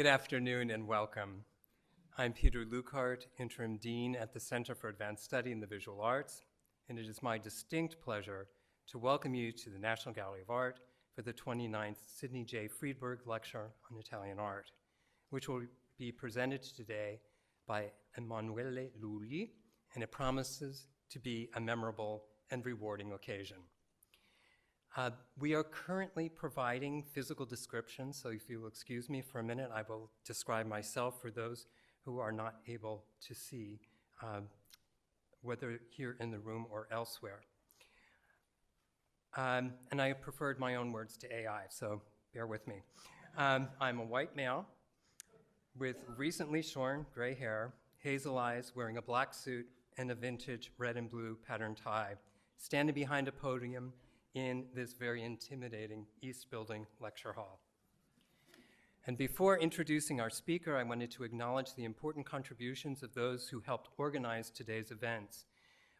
Good afternoon and welcome. I'm Peter Lukart, Interim Dean at the Center for Advanced Study in the Visual Arts, and it is my distinct pleasure to welcome you to the National Gallery of Art for the 29th Sidney J. Friedberg Lecture on Italian Art, which will be presented today by Emanuele Lugli, and it promises to be a memorable and rewarding occasion. We are currently providing physical descriptions, so if you'll excuse me for a minute, I will describe myself for those who are not able to see, whether here in the room or elsewhere. And I preferred my own words to AI, so bear with me. I'm a white male with recently shorn gray hair, hazel eyes, wearing a black suit and a vintage red and blue patterned tie, standing behind a podium in this very intimidating East Building lecture hall. And before introducing our speaker, I wanted to acknowledge the important contributions of those who helped organize today's events.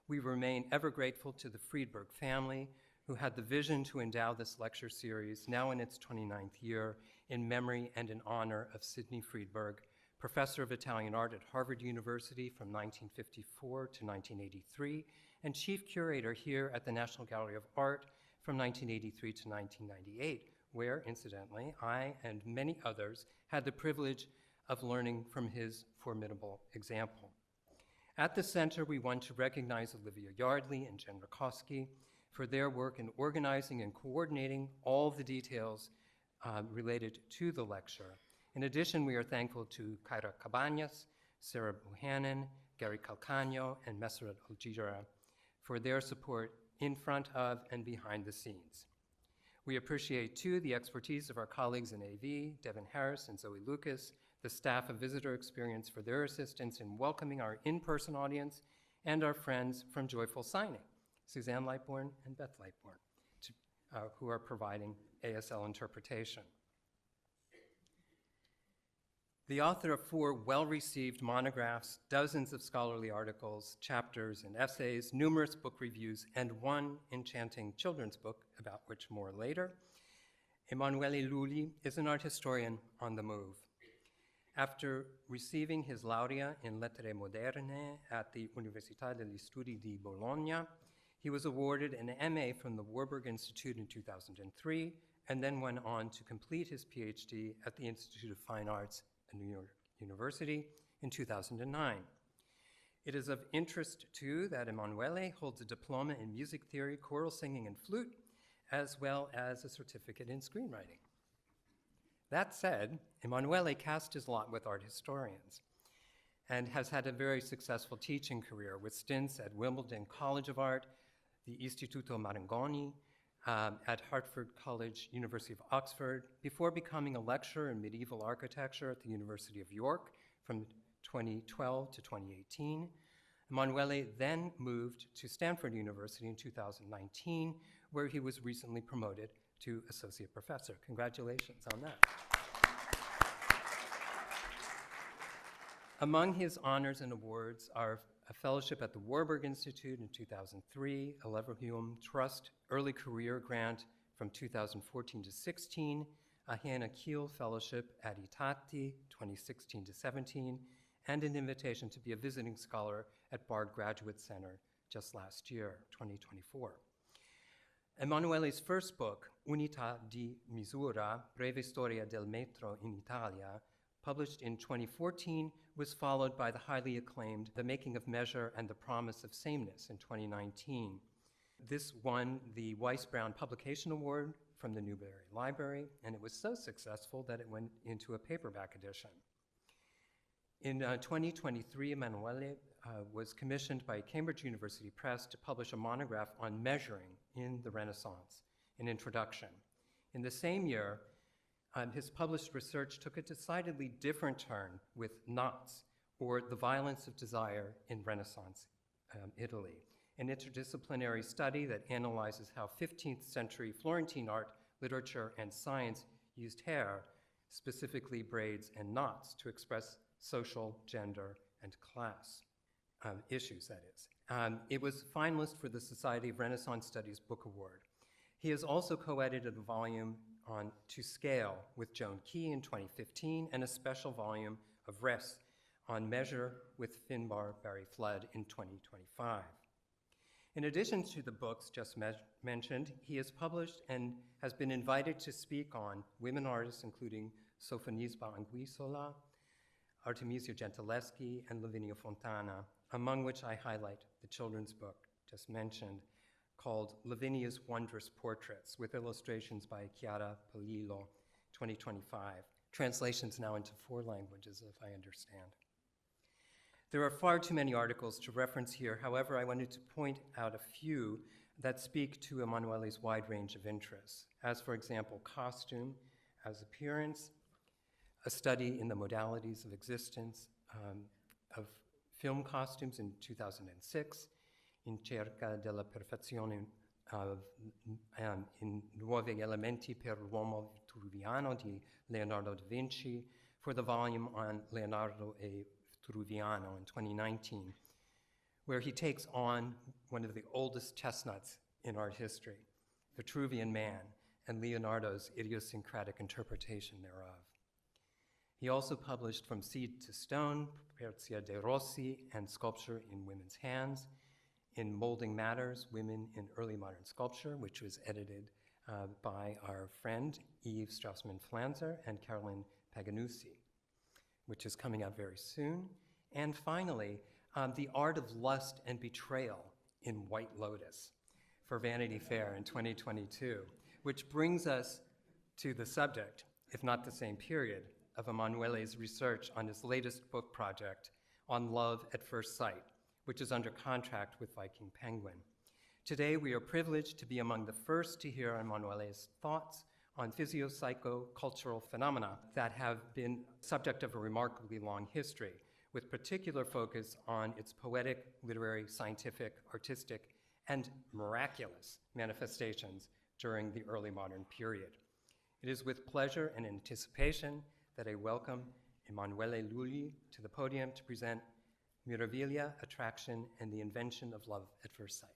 We remain ever grateful to the Friedberg family, who had the vision to endow this lecture series, now in its 29th year, in memory and in honor of Sidney Friedberg, professor of Italian art at Harvard University from 1954 to 1983, and chief curator here at the National Gallery of Art from 1983 to 1998, where, incidentally, I and many others had the privilege of learning from his formidable example. At the center, we want to recognize Olivia Yardley and Jen Rakowski for their work in organizing and coordinating all the details related to the lecture. In addition, we are thankful to Kyra Cabañas, Sarah Buchanan, Gary Calcagno, and Meseret Algira for their support in front of and behind the scenes. We appreciate, too, the expertise of our colleagues in AV, Devin Harris and Zoe Lucas, the staff of Visitor Experience for their assistance in welcoming our in-person audience, and our friends from Joyful Signing, Suzanne Lightbourne and Beth Lightbourne, who are providing ASL interpretation. The author of 4 well-received monographs, dozens of scholarly articles, chapters, and essays, numerous book reviews, and 1 enchanting children's book, about which more later, Emanuele Lugli is an art historian on the move. After receiving his laurea in Lettere Moderne at the Università degli Studi di Bologna, he was awarded an MA from the Warburg Institute in 2003, and then went on to complete his PhD at the Institute of Fine Arts at New York University in 2009. It is of interest, too, that Emanuele holds a diploma in music theory, choral singing, and flute, as well as a certificate in screenwriting. That said, Emanuele cast his lot with art historians and has had a very successful teaching career with stints at Wimbledon College of Art, the Istituto Marangoni, at Hertford College, University of Oxford, before becoming a lecturer in medieval architecture at the University of York from 2012 to 2018. Emanuele then moved to Stanford University in 2019, where he was recently promoted to associate professor. Congratulations on that. Among his honors and awards are a fellowship at the Warburg Institute in 2003, a Leverhulme Trust Early Career Grant from 2014 to 16, a Hannah Keel Fellowship at ITATI 2016 to 17, and an invitation to be a visiting scholar at Bard Graduate Center just last year, 2024. Emanuele's first book, Unità di Misura, Breve Storia del Metro in Italia, published in 2014, was followed by the highly acclaimed The Making of Measure and the Promise of Sameness in 2019. This won the Weiss Brown Publication Award from the Newberry Library, and it was so successful that it went into a paperback edition. In 2023, Emanuele was commissioned by Cambridge University Press to publish a monograph on measuring in the Renaissance, an introduction. In the same year, his published research took a decidedly different turn with Knots, or the Violence of Desire in Renaissance Italy, an interdisciplinary study that analyzes how 15th century Florentine art, literature, and science used hair, specifically braids and knots, to express social, gender, and class issues, that is. It was finalist for the Society of Renaissance Studies Book Award. He has also co-edited a volume on To Scale with Joan Key in 2015, and a special volume of Rest on Measure with Finbar Barry Flood in 2025. In addition to the books just mentioned, he has published and has been invited to speak on women artists including Sofonisba Anguissola, Artemisia Gentileschi, and Lavinia Fontana, among which I highlight the children's book just mentioned called Lavinia's Wondrous Portraits with illustrations by Chiara Polillo, 2025. Translations now into 4 languages, if I understand. There are far too many articles to reference here. However, I wanted to point out a few that speak to Emanuele's wide range of interests, as for example, costume as appearance, a study in the modalities of existence of film costumes in 2006, In cerca della perfezione in nuovi elementi per l'uomo vitruviano di Leonardo da Vinci, for the volume on Leonardo e Vitruviano in 2019, where he takes on one of the oldest chestnuts in art history, Vitruvian Man, and Leonardo's idiosyncratic interpretation thereof. He also published From Seed to Stone, Persia de Rossi, and Sculpture in Women's Hands, in Molding Matters, Women in Early Modern Sculpture, which was edited by our friend Eve Straussman-Flanzer and Carolyn Paganucci, which is coming out very soon. And finally, The Art of Lust and Betrayal in White Lotus for Vanity Fair in 2022, which brings us to the subject, if not the same period, of Emanuele's research on his latest book project on love at first sight, which is under contract with Viking Penguin. Today, we are privileged to be among the first to hear Emanuele's thoughts on physio-psycho-cultural phenomena that have been subject of a remarkably long history, with particular focus on its poetic, literary, scientific, artistic, and miraculous manifestations during the early modern period. It is with pleasure and anticipation that I welcome Emanuele Lugli to the podium to present Meraviglia, Attraction, and the Invention of Love at First Sight.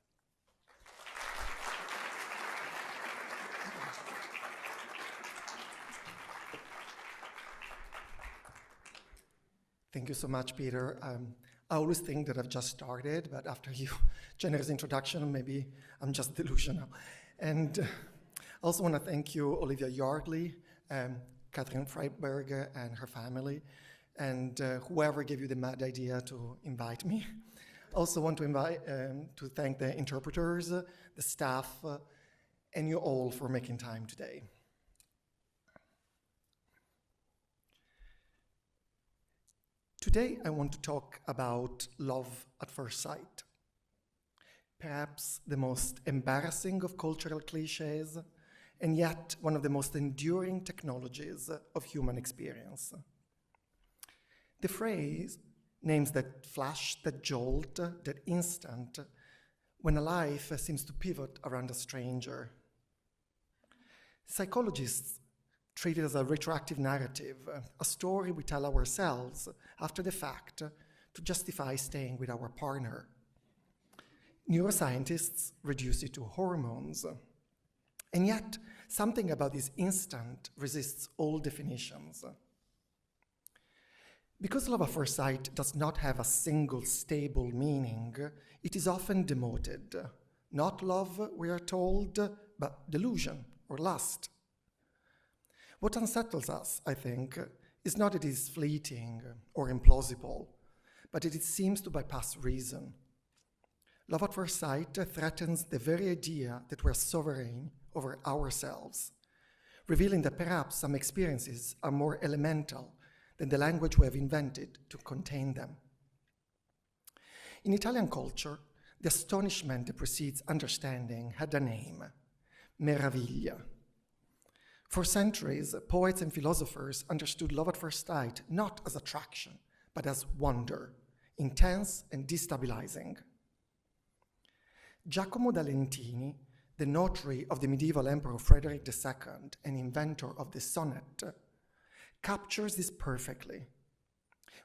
Thank you so much, Peter. I always think that I've just started, but after your generous introduction, maybe I'm just delusional. And I also want to thank you, Olivia Yardley, Catherine Freiberger and her family, and whoever gave you the mad idea to invite me. Also want to thank the interpreters, the staff, and you all for making time today. Today, I want to talk about love at first sight. Perhaps the most embarrassing of cultural cliches, and yet one of the most enduring technologies of human experience. The phrase names that flash, that jolt, that instant, when a life seems to pivot around a stranger. Psychologists treat it as a retroactive narrative, a story we tell ourselves after the fact to justify staying with our partner. Neuroscientists reduce it to hormones. And yet, something about this instant resists all definitions. Because love at first sight does not have a single stable meaning, it is often demoted. Not love, we are told, but delusion or lust. What unsettles us, I think, is not that it is fleeting or implausible, but that it seems to bypass reason. Love at first sight threatens the very idea that we're sovereign over ourselves, revealing that perhaps some experiences are more elemental than the language we have invented to contain them. In Italian culture, the astonishment that precedes understanding had a name, Meraviglia. For centuries, poets and philosophers understood love at first sight not as attraction, but as wonder, intense and destabilizing. Giacomo da Lentini, the notary of the medieval Emperor Frederick II and inventor of the sonnet, captures this perfectly.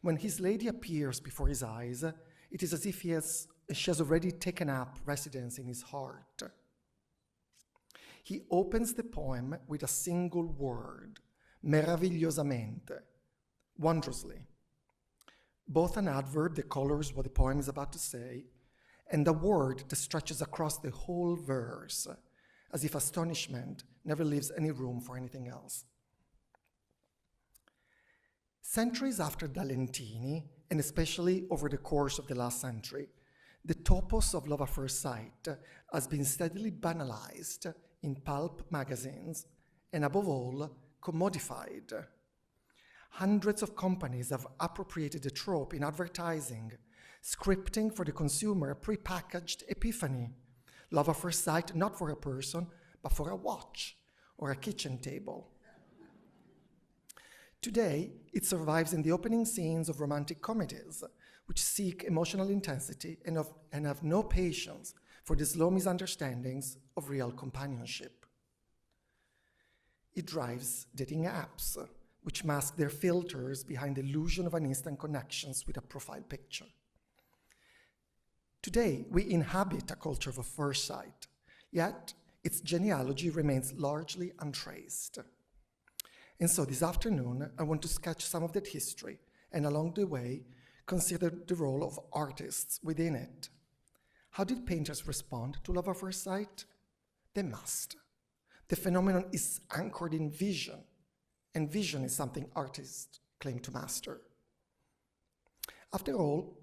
When his lady appears before his eyes, it is as if she has already taken up residence in his heart. He opens the poem with a single word, meravigliosamente, wondrously. Both an adverb that colors what the poem is about to say, and a word that stretches across the whole verse, as if astonishment never leaves any room for anything else. Centuries after Da Lentini, and especially over the course of the last century, the topos of love at first sight has been steadily banalized in pulp magazines and, above all, commodified. Hundreds of companies have appropriated the trope in advertising, scripting for the consumer a prepackaged epiphany. Love at first sight not for a person, but for a watch or a kitchen table. Today, it survives in the opening scenes of romantic comedies, which seek emotional intensity and have no patience for the slow misunderstandings of real companionship. It drives dating apps, which mask their filters behind the illusion of an instant connections with a profile picture. Today, we inhabit a culture of first sight, yet its genealogy remains largely untraced. And so this afternoon, I want to sketch some of that history, and along the way, consider the role of artists within it. How did painters respond to love at first sight? They must. The phenomenon is anchored in vision, and vision is something artists claim to master. After all,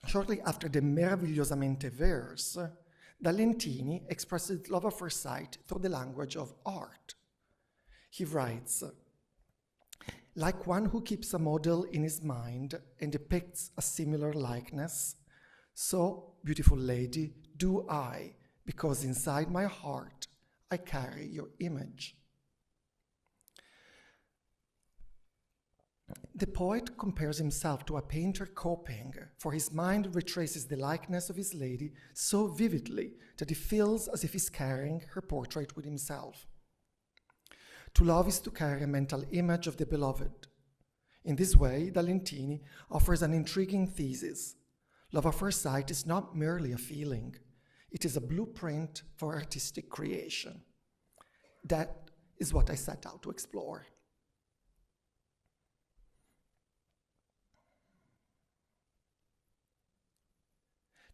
shortly after the Meravigliosamente verse, Da Lentini expresses love at first sight through the language of art. He writes, "Like one who keeps a model in his mind and depicts a similar likeness, so, beautiful lady, do I, because inside my heart I carry your image." The poet compares himself to a painter coping, for his mind retraces the likeness of his lady so vividly that he feels as if he's carrying her portrait with himself. To love is to carry a mental image of the beloved. In this way, Da Lentini offers an intriguing thesis. Love at first sight is not merely a feeling. It is a blueprint for artistic creation. That is what I set out to explore.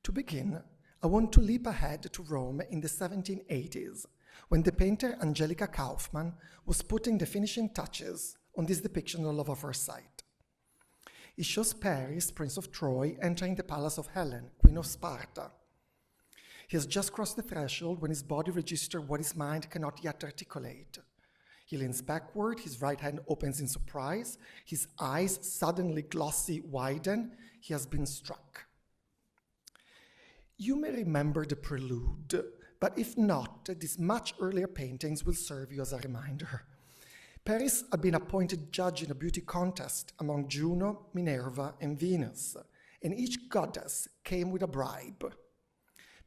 To begin, I want to leap ahead to Rome in the 1780s, when the painter Angelica Kauffmann was putting the finishing touches on this depiction of love at first sight. It shows Paris, Prince of Troy, entering the palace of Helen, Queen of Sparta. He has just crossed the threshold when his body registers what his mind cannot yet articulate. He leans backward, his right hand opens in surprise, his eyes suddenly glossy widen, he has been struck. You may remember the prelude, but if not, these much earlier paintings will serve you as a reminder. Paris had been appointed judge in a beauty contest among Juno, Minerva, and Venus, and each goddess came with a bribe.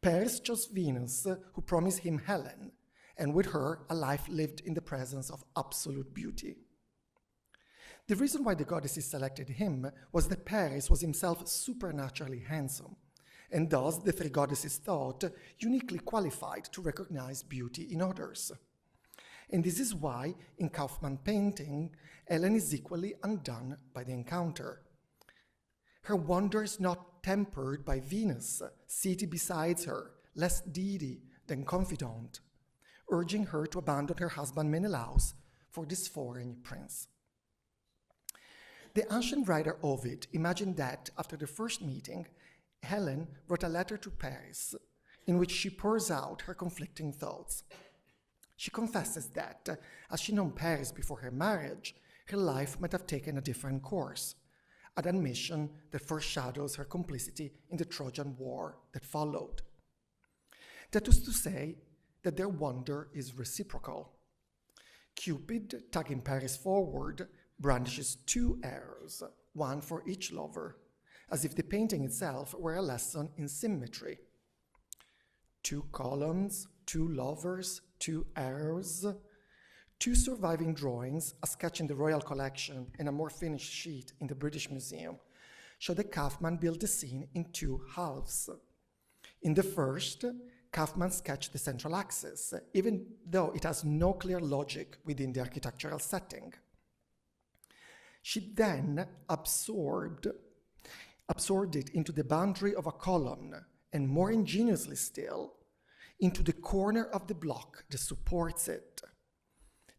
Paris chose Venus, who promised him Helen, and with her, a life lived in the presence of absolute beauty. The reason why the goddesses selected him was that Paris was himself supernaturally handsome, and thus the three goddesses thought uniquely qualified to recognize beauty in others. And this is why, in Kauffmann painting, Helen is equally undone by the encounter. Her wonder is not tempered by Venus, seated beside her, less deity than confidant, urging her to abandon her husband Menelaus for this foreign prince. The ancient writer Ovid imagined that, after the first meeting, Helen wrote a letter to Paris in which she pours out her conflicting thoughts. She confesses that, as she known Paris before her marriage, her life might have taken a different course, an admission that foreshadows her complicity in the Trojan War that followed. That was to say that their wonder is reciprocal. Cupid, tugging Paris forward, brandishes two arrows, one for each lover, as if the painting itself were a lesson in symmetry. Two columns, two lovers, two arrows, two surviving drawings, a sketch in the Royal Collection and a more finished sheet in the British Museum, show that Kauffmann built the scene in two halves. In the first, Kaufman sketched the central axis, even though it has no clear logic within the architectural setting. She then absorbed it into the boundary of a column, and more ingeniously still, into the corner of the block that supports it,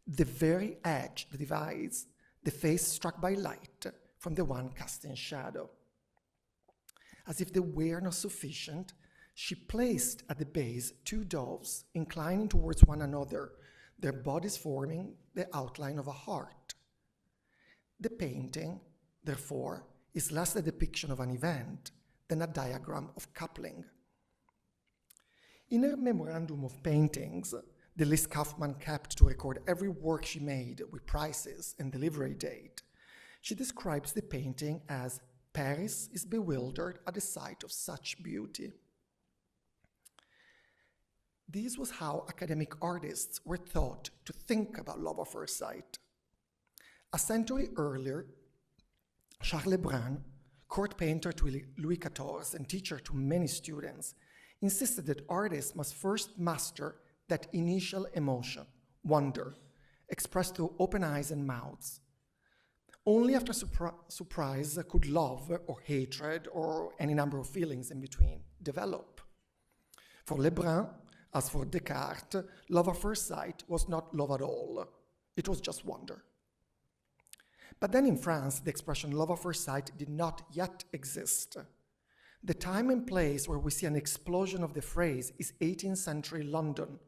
the very edge that divides the face struck by light from the one cast in shadow. As if they were not sufficient, she placed at the base two doves inclining towards one another, their bodies forming the outline of a heart. The painting, therefore, is less a depiction of an event than a diagram of coupling. In her memorandum of paintings, the list Kaufman kept to record every work she made with prices and delivery date, she describes the painting as "Paris is bewildered at the sight of such beauty." This was how academic artists were taught to think about love at first sight. A century earlier, Charles Lebrun, court painter to Louis XIV and teacher to many students, insisted that artists must first master that initial emotion, wonder, expressed through open eyes and mouths. Only after surprise could love or hatred or any number of feelings in between develop. For Lebrun, as for Descartes, love at first sight was not love at all. It was just wonder. But then in France, the expression love at first sight did not yet exist. The time and place where we see an explosion of the phrase is 18th century London,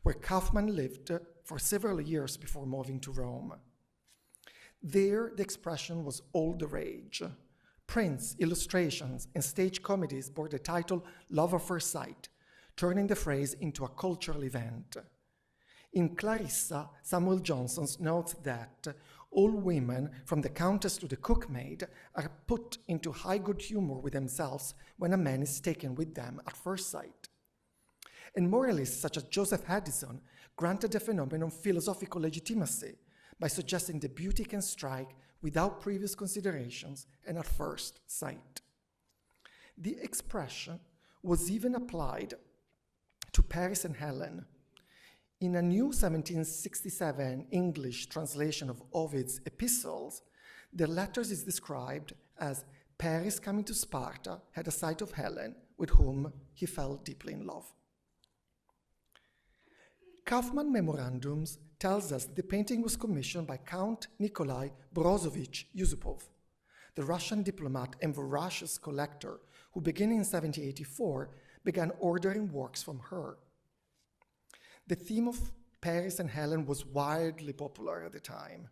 where Kaufman lived for several years before moving to Rome. There, the expression was all the rage. Prints, illustrations, and stage comedies bore the title love at first sight, turning the phrase into a cultural event. In Clarissa, Samuel Johnson notes that all women, from the countess to the cookmaid, are put into high good humor with themselves when a man is taken with them at first sight. And moralists such as Joseph Addison granted the phenomenon philosophical legitimacy by suggesting that beauty can strike without previous considerations and at first sight. The expression was even applied to Paris and Helen. In a new 1767 English translation of Ovid's Epistles, the letters is described as Paris coming to Sparta had a sight of Helen, with whom he fell deeply in love. Kaufman Memorandums tells us the painting was commissioned by Count Nikolai Borozovich Yusupov, the Russian diplomat and voracious collector who, beginning in 1784, began ordering works from her. The theme of Paris and Helen was wildly popular at the time.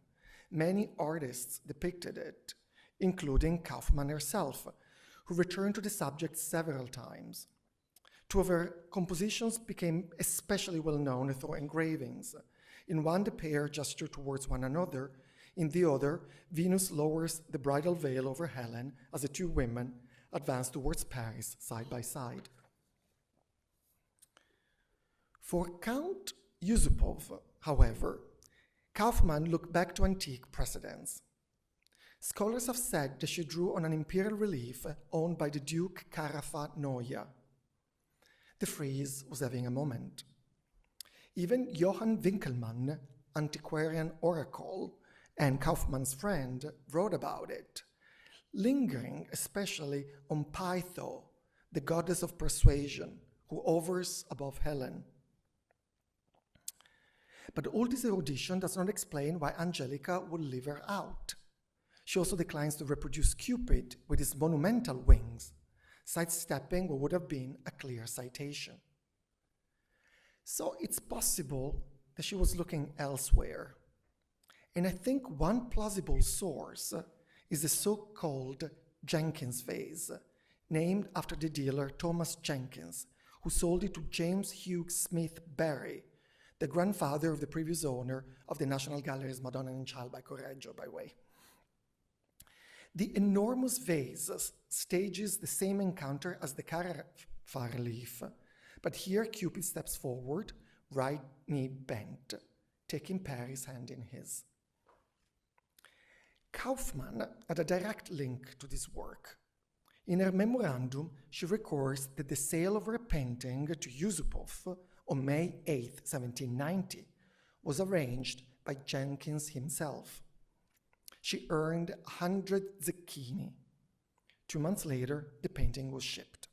Many artists depicted it, including Kaufman herself, who returned to the subject several times. Two of her compositions became especially well known through engravings. In one, the pair gesture towards one another. In the other, Venus lowers the bridal veil over Helen as the two women advance towards Paris side by side. For Count Yusupov, however, Kaufman looked back to antique precedents. Scholars have said that she drew on an imperial relief owned by the Duke Carafa Noia. The frieze was having a moment. Even Johann Winkelmann, antiquarian oracle and Kaufmann's friend, wrote about it, lingering especially on Pytho, the goddess of persuasion, who hovers above Helen. But all this erudition does not explain why Angelica would leave her out. She also declines to reproduce Cupid with his monumental wings, sidestepping what would have been a clear citation. So it's possible that she was looking elsewhere. And I think one plausible source is the so-called Jenkins vase, named after the dealer Thomas Jenkins, who sold it to James Hugh Smith Barry, the grandfather of the previous owner of the National Gallery's Madonna and Child by Correggio, by the way. The enormous vase stages the same encounter as the Carafa relief, but here Cupid steps forward, right knee bent, taking Paris' hand in his. Kaufman had a direct link to this work. In her memorandum, she records that the sale of her painting to Yusupov on May 8, 1790, was arranged by Jenkins himself. She earned 100 zecchini. 2 months later, the painting was shipped.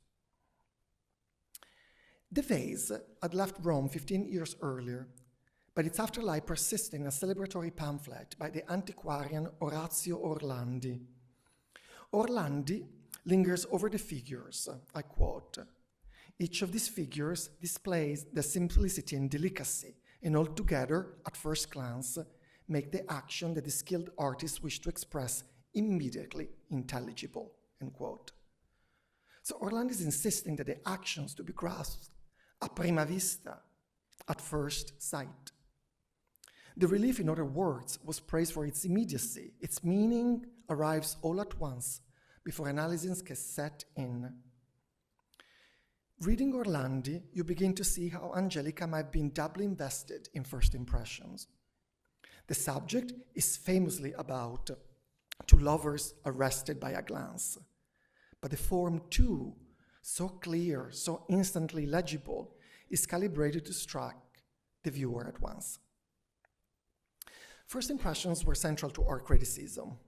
The vase had left Rome 15 years earlier, but its afterlife persisted in a celebratory pamphlet by the antiquarian Orazio Orlandi. Orlandi lingers over the figures. I quote, "Each of these figures displays the simplicity and delicacy, and altogether, at first glance, make the action that the skilled artists wish to express immediately intelligible," end quote. So Orlandi is insisting that the actions to be grasped a prima vista, at first sight. The relief, in other words, was praised for its immediacy. Its meaning arrives all at once, before analysis can set in. Reading Orlandi, you begin to see how Angelica might have been doubly invested in first impressions. The subject is famously about two lovers arrested by a glance. But the form too, so clear, so instantly legible, is calibrated to strike the viewer at once. First impressions were central to art criticism.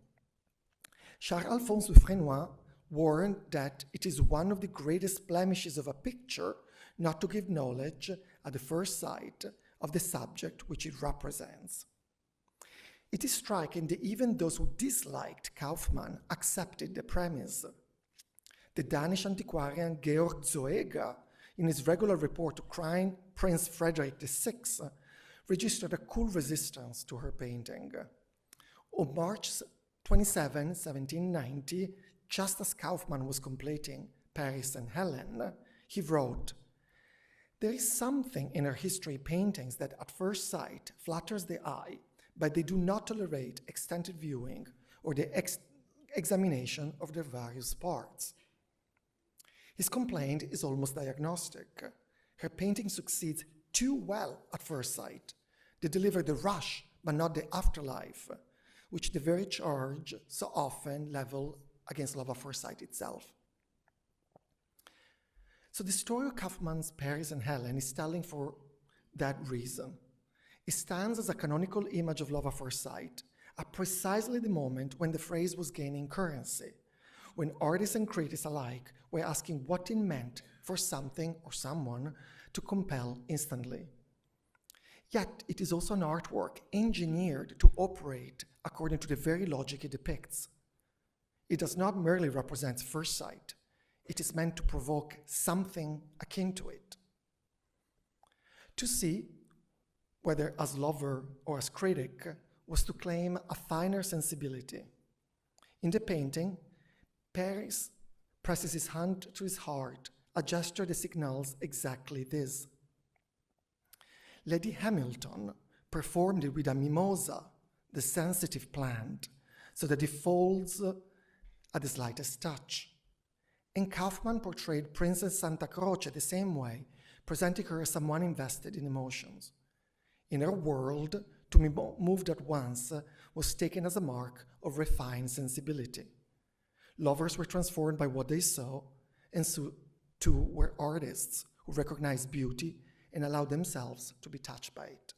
Charles-Alphonse Dufresnoy warned that it is one of the greatest blemishes of a picture not to give knowledge at the first sight of the subject which it represents. It is striking that even those who disliked Kaufmann accepted the premise. The Danish antiquarian Georg Zoeger, in his regular report to Crown Prince Frederick VI, registered a cool resistance to her painting. On March 27, 1790, just as Kaufmann was completing Paris and Helen, he wrote, "There is something in her history paintings that at first sight flatters the eye, but they do not tolerate extended viewing or the examination of their various parts." His complaint is almost diagnostic. Her painting succeeds too well at first sight. They deliver the rush, but not the afterlife, which the very charge so often level against love at first sight itself. So the story of Kaufmann's Paris and Helen is telling for that reason. It stands as a canonical image of love at first sight at precisely the moment when the phrase was gaining currency, when artists and critics alike were asking what it meant for something or someone to compel instantly. Yet it is also an artwork engineered to operate according to the very logic it depicts. It does not merely represent first sight. It is meant to provoke something akin to it. To see, whether as lover or as critic, was to claim a finer sensibility. In the painting, Paris presses his hand to his heart, a gesture that signals exactly this. Lady Hamilton performed it with a mimosa, the sensitive plant, so that it folds at the slightest touch. And Kaufmann portrayed Princess Santa Croce the same way, presenting her as someone invested in emotions. In her world, to be moved at once was taken as a mark of refined sensibility. Lovers were transformed by what they saw, and so too were artists who recognized beauty and allowed themselves to be touched by it.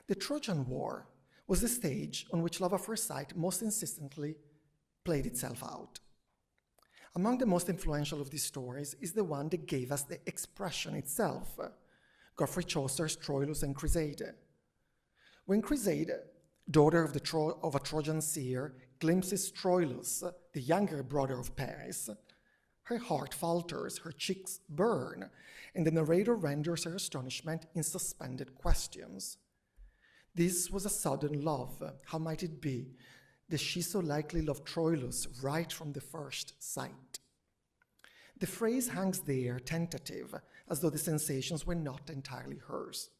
The Trojan War was the stage on which love at first sight most insistently played itself out. Among the most influential of these stories is the one that gave us the expression itself, Geoffrey Chaucer's Troilus and Criseyde. When Criseyde, daughter of a Trojan seer, glimpses Troilus, the younger brother of Paris, her heart falters, her cheeks burn, and the narrator renders her astonishment in suspended questions. This was a sudden love. How might it be that she so likely loved Troilus right from the first sight? The phrase hangs there, tentative, as though the sensations were not entirely hers.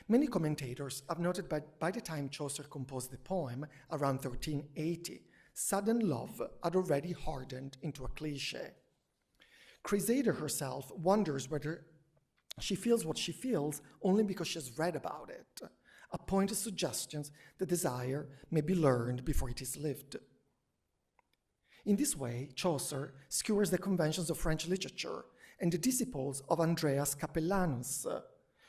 Many commentators have noted that by the time Chaucer composed the poem, around 1380, sudden love had already hardened into a cliché. Criseyde herself wonders whether she feels what she feels only because she has read about it. a pointed suggestion that desire may be learned before it is lived. In this way, Chaucer skewers the conventions of French literature and the disciples of Andreas Capellanus,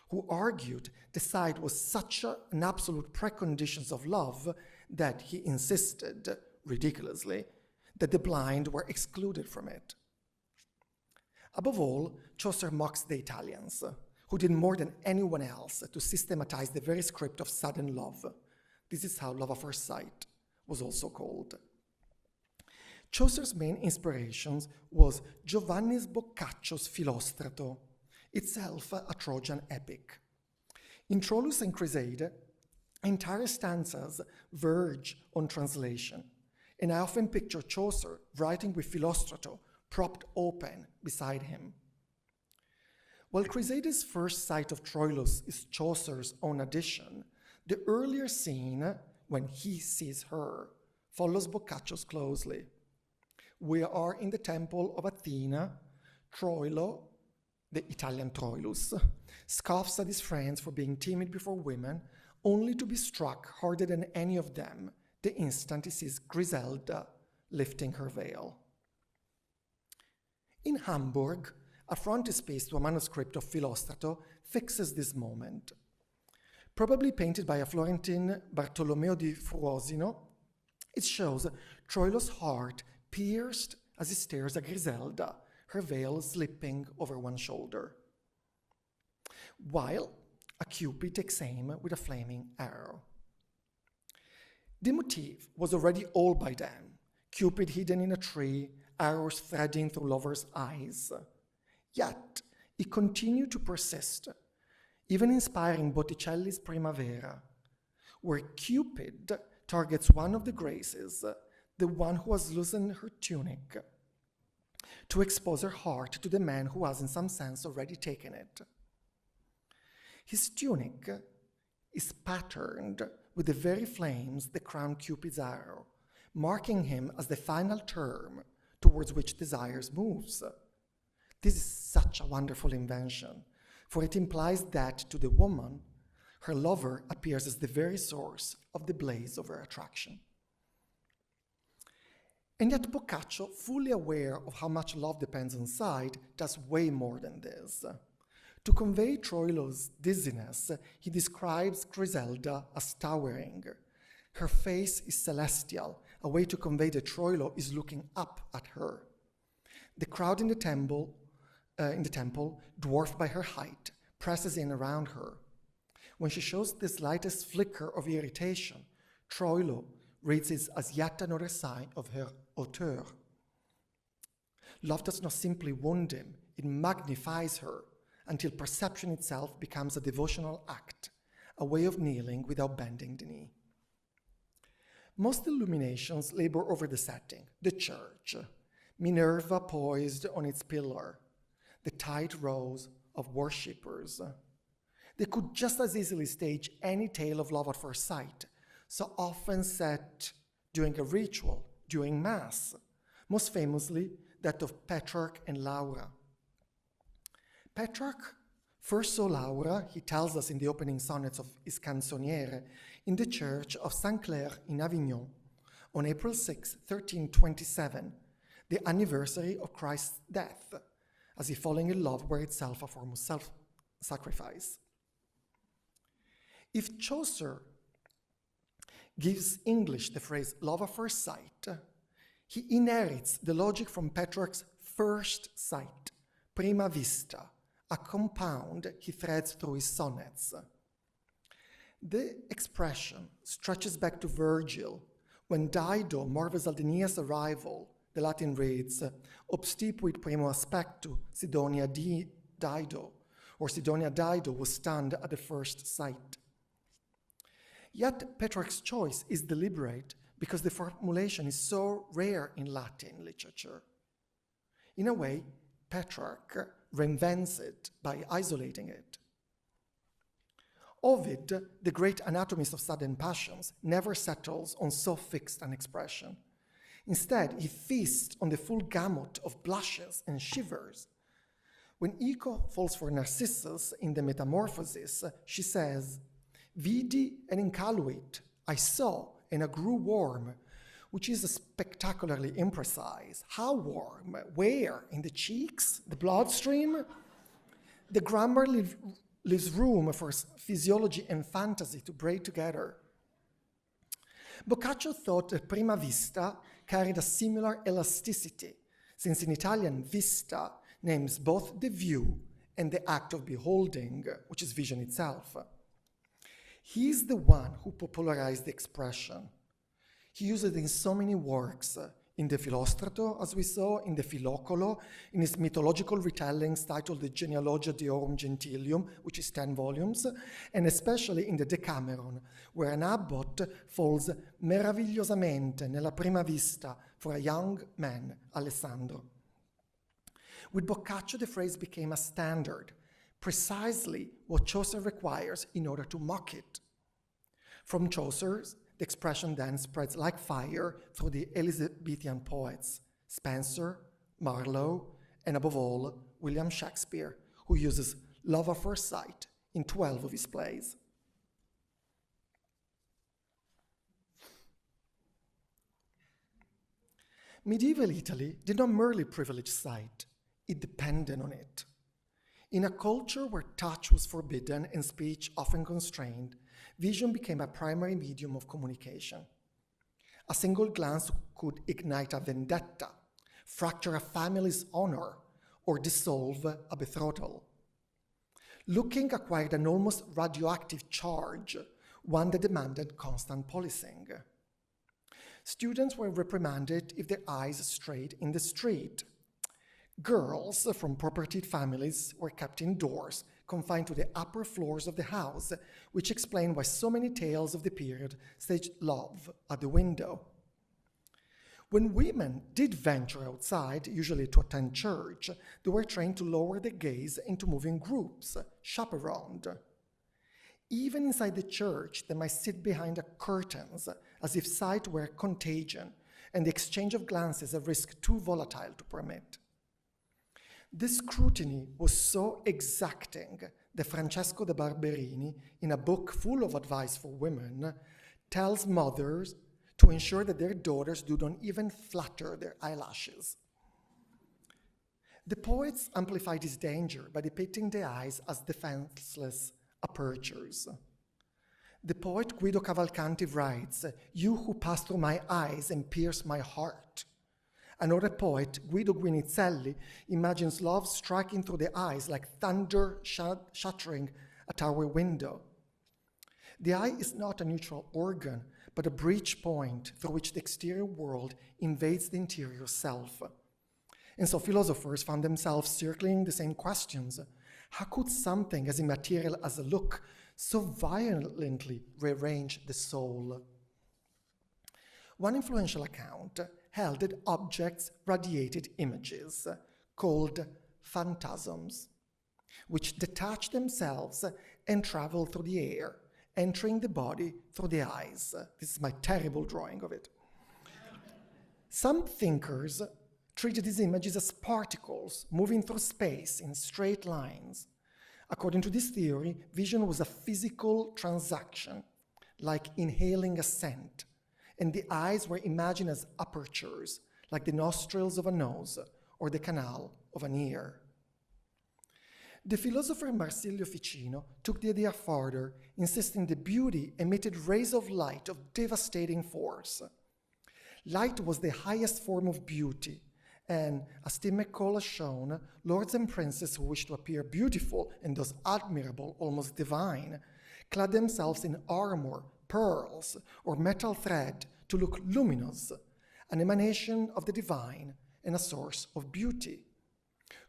who argued the sight was such an absolute precondition of love that he insisted, ridiculously, that the blind were excluded from it. Above all, Chaucer mocks the Italians, who did more than anyone else to systematize the very script of sudden love. This is how love at first sight was also called. Chaucer's main inspirations was Giovanni Boccaccio's Filostrato, itself a Trojan epic. In Troilus and Criseyde, entire stanzas verge on translation, and I often picture Chaucer writing with Filostrato propped open beside him. While Criseyde's first sight of Troilus is Chaucer's own addition, the earlier scene, when he sees her, follows Boccaccio's closely. We are in the temple of Athena. Troilo, the Italian Troilus, scoffs at his friends for being timid before women, only to be struck harder than any of them the instant he sees Griselda lifting her veil. In Hamburg, a frontispiece to a manuscript of Filostrato fixes this moment. Probably painted by a Florentine Bartolomeo di Fruosino, it shows Troilus' heart pierced as he stares at Griselda, her veil slipping over one shoulder, while a Cupid takes aim with a flaming arrow. The motif was already old by then, Cupid hidden in a tree, arrows threading through lovers' eyes. Yet, it continued to persist, even inspiring Botticelli's Primavera, where Cupid targets one of the Graces, the one who has loosened her tunic, to expose her heart to the man who has in some sense already taken it. His tunic is patterned with the very flames that crown Cupid's arrow, marking him as the final term towards which desire moves. This is such a wonderful invention, for it implies that to the woman, her lover appears as the very source of the blaze of her attraction. And yet Boccaccio, fully aware of how much love depends on sight, does way more than this. To convey Troilo's dizziness, he describes Griselda as towering. Her face is celestial, a way to convey that Troilo is looking up at her. The crowd in the temple, dwarfed by her height, presses in around her. When she shows the slightest flicker of irritation, Troilo reads it as yet another sign of her hauteur. Love does not simply wound him, it magnifies her until perception itself becomes a devotional act, a way of kneeling without bending the knee. Most illuminations labor over the setting, the church, Minerva poised on its pillar, the tight rows of worshippers. They could just as easily stage any tale of love at first sight, so often set during a ritual, during Mass, most famously that of Petrarch and Laura. Petrarch first saw Laura, he tells us in the opening sonnets of his Canzoniere, in the church of Saint Clair in Avignon on April 6, 1327, the anniversary of Christ's death, as if falling in love were itself a form of self-sacrifice. If Chaucer gives English the phrase love at first sight, he inherits the logic from Petrarch's first sight, prima vista, a compound he threads through his sonnets. The expression stretches back to Virgil, when Dido marvels at Aeneas' arrival. The Latin reads, obstipuit primo aspectu Sidonia Dido, or Sidonia Dido was stunned at the first sight. Yet Petrarch's choice is deliberate because the formulation is so rare in Latin literature. In a way, Petrarch reinvents it by isolating it. Ovid, the great anatomist of sudden passions, never settles on so fixed an expression. Instead, he feasts on the full gamut of blushes and shivers. When Echo falls for Narcissus in the Metamorphosis, she says, Vidi and incaluit, I saw and I grew warm, which is spectacularly imprecise. How warm? Where? In the cheeks? The bloodstream? The grammar leaves room for physiology and fantasy to braid together. Boccaccio thought that prima vista carried a similar elasticity, since in Italian vista names both the view and the act of beholding, which is vision itself. He's the one who popularized the expression. He used it in so many works, in the Filostrato, as we saw, in the Filocolo, in his mythological retellings titled the Genealogia Deorum Gentilium, which is 10 volumes, and especially in the Decameron, where an abbot falls meravigliosamente nella prima vista for a young man, Alessandro. With Boccaccio, the phrase became a standard, precisely what Chaucer requires in order to mock it. From Chaucer's, the expression then spreads like fire through the Elizabethan poets, Spenser, Marlowe, and above all, William Shakespeare, who uses love at first sight in 12 of his plays. Medieval Italy did not merely privilege sight, it depended on it. In a culture where touch was forbidden and speech often constrained, vision became a primary medium of communication. A single glance could ignite a vendetta, fracture a family's honor, or dissolve a betrothal. Looking acquired an almost radioactive charge, one that demanded constant policing. Students were reprimanded if their eyes strayed in the street. Girls from propertied families were kept indoors, confined to the upper floors of the house, which explained why so many tales of the period staged love at the window. When women did venture outside, usually to attend church, they were trained to lower their gaze into moving groups, chaperoned. Even inside the church, they might sit behind the curtains, as if sight were contagion, and the exchange of glances a risk too volatile to permit. This scrutiny was so exacting that Francesco de Barberini, in a book full of advice for women, tells mothers to ensure that their daughters do not even flutter their eyelashes. The poets amplified this danger by depicting the eyes as defenseless apertures. The poet Guido Cavalcanti writes, "You who pass through my eyes and pierce my heart." Another poet, Guido Guinizelli, imagines love striking through the eyes like thunder shattering a tower window. The eye is not a neutral organ, but a breach point through which the exterior world invades the interior self. And so philosophers found themselves circling the same questions. How could something as immaterial as a look so violently rearrange the soul? One influential account held that objects radiated images, called phantasms, which detach themselves and travel through the air, entering the body through the eyes. This is my terrible drawing of it. Some thinkers treated these images as particles moving through space in straight lines. According to this theory, vision was a physical transaction, like inhaling a scent, and the eyes were imagined as apertures, like the nostrils of a nose or the canal of an ear. The philosopher Marsilio Ficino took the idea further, insisting that beauty emitted rays of light of devastating force. Light was the highest form of beauty, and as Tim McCall has shown, lords and princes who wished to appear beautiful and thus admirable, almost divine, clad themselves in armor, pearls, or metal thread to look luminous, an emanation of the divine and a source of beauty.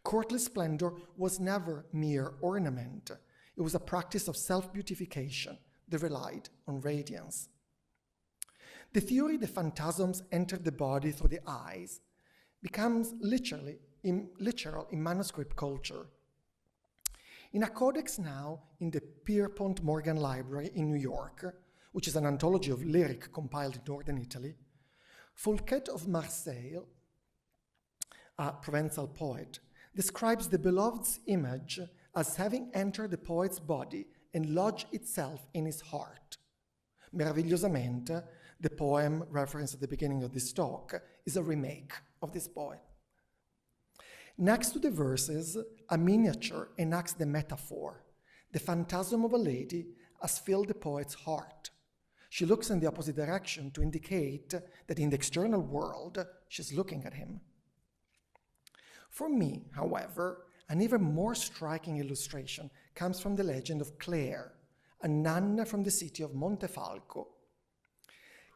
Courtly splendor was never mere ornament. It was a practice of self-beautification that relied on radiance. The theory that phantasms enter the body through the eyes becomes literal in manuscript culture. In a codex now in the Pierpont Morgan Library in New York, which is an anthology of lyric compiled in northern Italy, Fouquet of Marseille, a Provençal poet, describes the beloved's image as having entered the poet's body and lodge itself in his heart. Meravigliosamente, the poem referenced at the beginning of this talk is a remake of this poem. Next to the verses, a miniature enacts the metaphor. The phantasm of a lady has filled the poet's heart. She looks in the opposite direction to indicate that in the external world, she's looking at him. For me, however, an even more striking illustration comes from the legend of Claire, a nun from the city of Montefalco.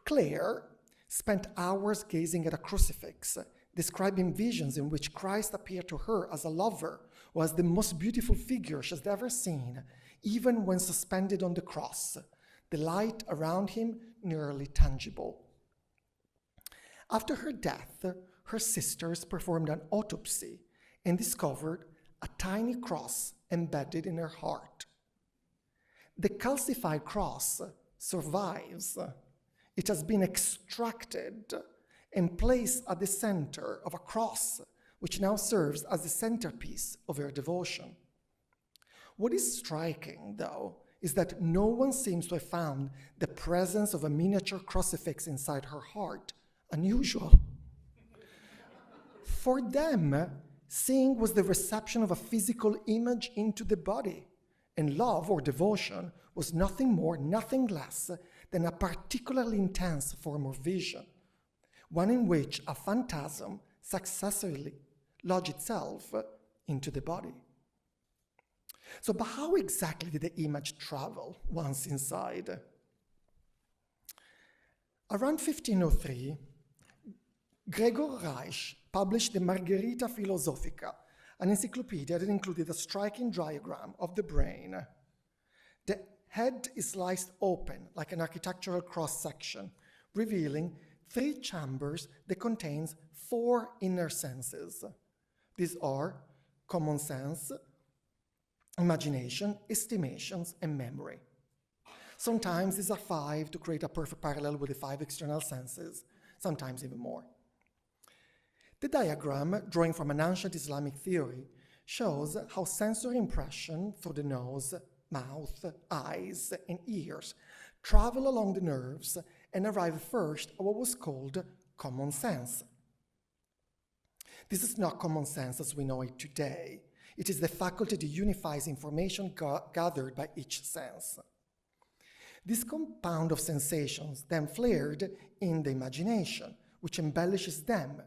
Claire spent hours gazing at a crucifix, describing visions in which Christ appeared to her as a lover or as the most beautiful figure she's ever seen, even when suspended on the cross, the light around him nearly tangible. After her death, her sisters performed an autopsy and discovered a tiny cross embedded in her heart. The calcified cross survives. It has been extracted and placed at the center of a cross, which now serves as the centerpiece of her devotion. What is striking, though, is that no one seems to have found the presence of a miniature crucifix inside her heart unusual. For them, seeing was the reception of a physical image into the body, and love or devotion was nothing more, nothing less than a particularly intense form of vision, one in which a phantasm successfully lodged itself into the body. So, but how exactly did the image travel once inside? Around 1503, Gregor Reich published the Margherita Philosophica, an encyclopedia that included a striking diagram of the brain. The head is sliced open like an architectural cross-section, revealing 3 chambers that contains 4 inner senses. These are common sense, imagination, estimations, and memory. Sometimes these are 5 to create a perfect parallel with the 5 external senses, sometimes even more. The diagram, drawing from an ancient Islamic theory, shows how sensory impression through the nose, mouth, eyes, and ears travel along the nerves and arrive first at what was called common sense. This is not common sense as we know it today. It is the faculty that unifies information gathered by each sense. This compound of sensations then flared in the imagination, which embellishes them,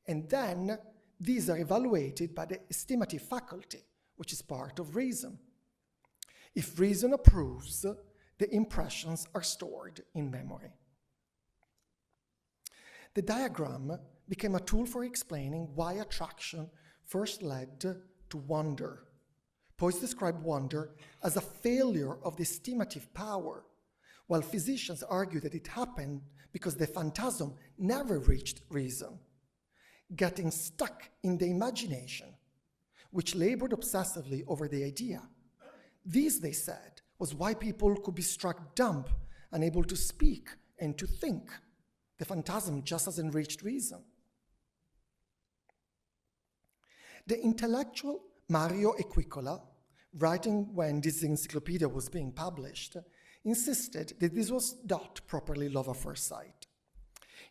and then these are evaluated by the estimative faculty, which is part of reason. If reason approves, the impressions are stored in memory. The diagram became a tool for explaining why attraction first led to wonder. Poets describe wonder as a failure of the estimative power, while physicians argue that it happened because the phantasm never reached reason, getting stuck in the imagination, which labored obsessively over the idea. This, they said, was why people could be struck dumb, unable to speak and to think. The phantasm just hasn't reached reason. The intellectual Mario Equicola, writing when this encyclopedia was being published, insisted that this was not properly love at first sight.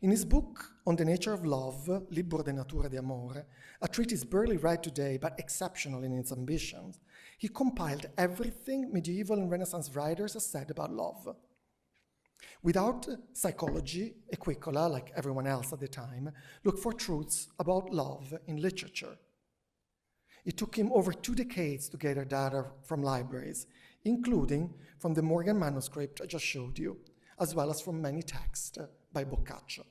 In his book on the nature of love, Libro de Natura di Amore, a treatise barely read today but exceptional in its ambitions, he compiled everything medieval and Renaissance writers have said about love. Without psychology, Equicola, like everyone else at the time, looked for truths about love in literature. It took him over 2 decades to gather data from libraries, including from the Morgan manuscript I just showed you, as well as from many texts by Boccaccio.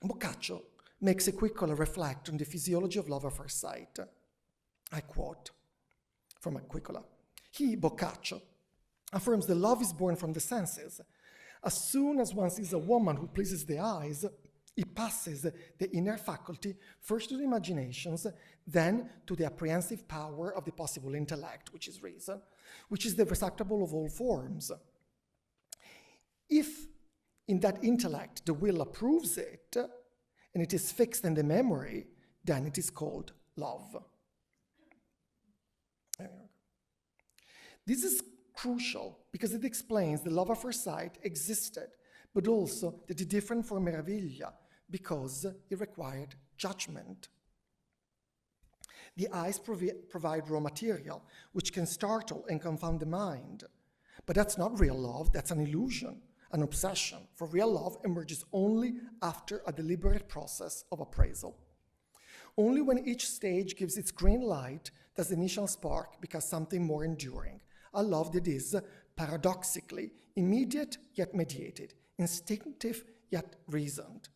Boccaccio makes Equicola reflect on the physiology of love at first sight. I quote from Equicola. He, Boccaccio, affirms that love is born from the senses. As soon as one sees a woman who pleases the eyes, it passes the inner faculty first to the imaginations, then to the apprehensive power of the possible intellect, which is reason, which is the receptacle of all forms. If in that intellect the will approves it, and it is fixed in the memory, then it is called love. This is crucial because it explains the love at first sight existed, but also that it different from Meraviglia because it required judgment. The eyes provide raw material, which can startle and confound the mind. But that's not real love, that's an illusion, an obsession. For real love emerges only after a deliberate process of appraisal. Only when each stage gives its green light does the initial spark become something more enduring, a love that is, paradoxically, immediate yet mediated, instinctive yet reasoned.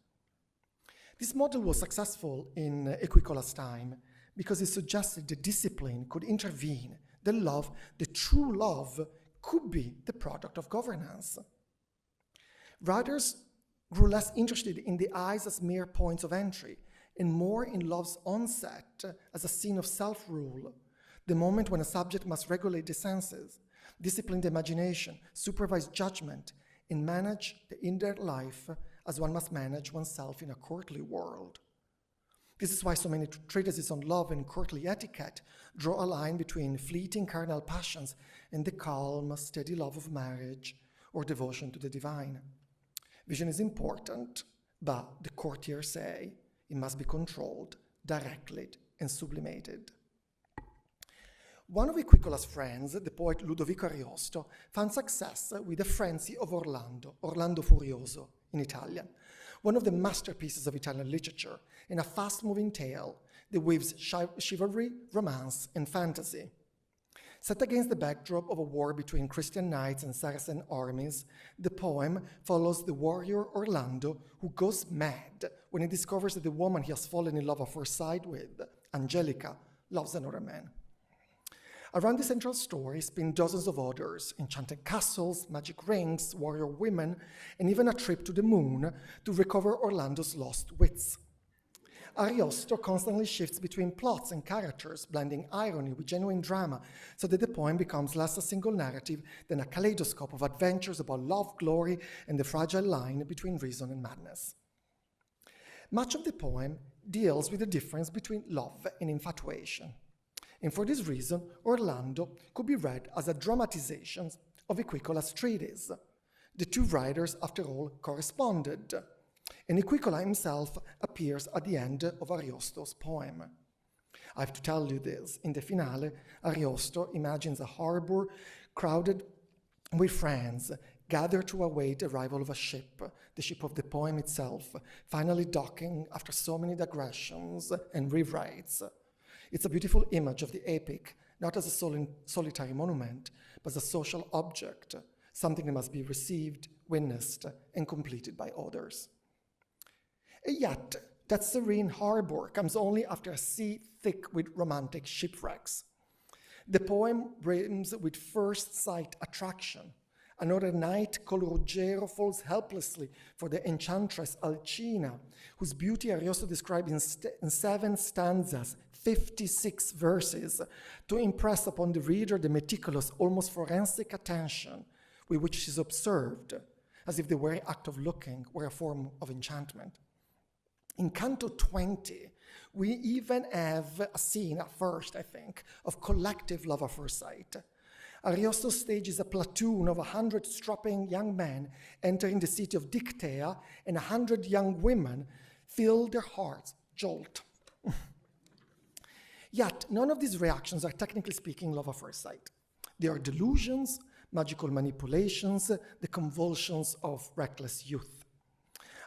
This model was successful in Equicola's time because it suggested that discipline could intervene, that love, the true love, could be the product of governance. Writers grew less interested in the eyes as mere points of entry and more in love's onset as a scene of self-rule, the moment when a subject must regulate the senses, discipline the imagination, supervise judgment, and manage the inner life as one must manage oneself in a courtly world. This is why so many treatises on love and courtly etiquette draw a line between fleeting carnal passions and the calm, steady love of marriage or devotion to the divine. Vision is important, but the courtiers say it must be controlled, directed, and sublimated. One of Equicola's friends, the poet Ludovico Ariosto, found success with The Frenzy of Orlando, Orlando Furioso in Italian, one of the masterpieces of Italian literature, in a fast-moving tale that weaves chivalry, romance, and fantasy. Set against the backdrop of a war between Christian knights and Saracen armies, the poem follows the warrior Orlando, who goes mad when he discovers that the woman he has fallen in love at first sight with, Angelica, loves another man. Around the central story spin dozens of others, enchanted castles, magic rings, warrior women, and even a trip to the moon to recover Orlando's lost wits. Ariosto constantly shifts between plots and characters, blending irony with genuine drama, so that the poem becomes less a single narrative than a kaleidoscope of adventures about love, glory, and the fragile line between reason and madness. Much of the poem deals with the difference between love and infatuation. And for this reason, Orlando could be read as a dramatization of Equicola's treatise. The two writers, after all, corresponded, and Equicola himself appears at the end of Ariosto's poem. I have to tell you this. In the finale, Ariosto imagines a harbor crowded with friends gathered to await the arrival of a ship, the ship of the poem itself, finally docking after so many digressions and rewrites. It's a beautiful image of the epic, not as a solitary monument, but as a social object, something that must be received, witnessed, and completed by others. And yet, that serene harbor comes only after a sea thick with romantic shipwrecks. The poem brims with first-sight attraction. Another knight called Ruggero falls helplessly for the enchantress Alcina, whose beauty Ariosto describes in 7 stanzas, 56 verses, to impress upon the reader the meticulous, almost forensic attention with which she is observed, as if the very act of looking were a form of enchantment. In Canto 20, we even have a scene at first, I think, of collective love at first sight. Ariosto stages a platoon of 100 strapping young men entering the city of Dictea, and 100 young women feel their hearts jolt. Yet, none of these reactions are technically speaking love at first sight. They are delusions, magical manipulations, the convulsions of reckless youth.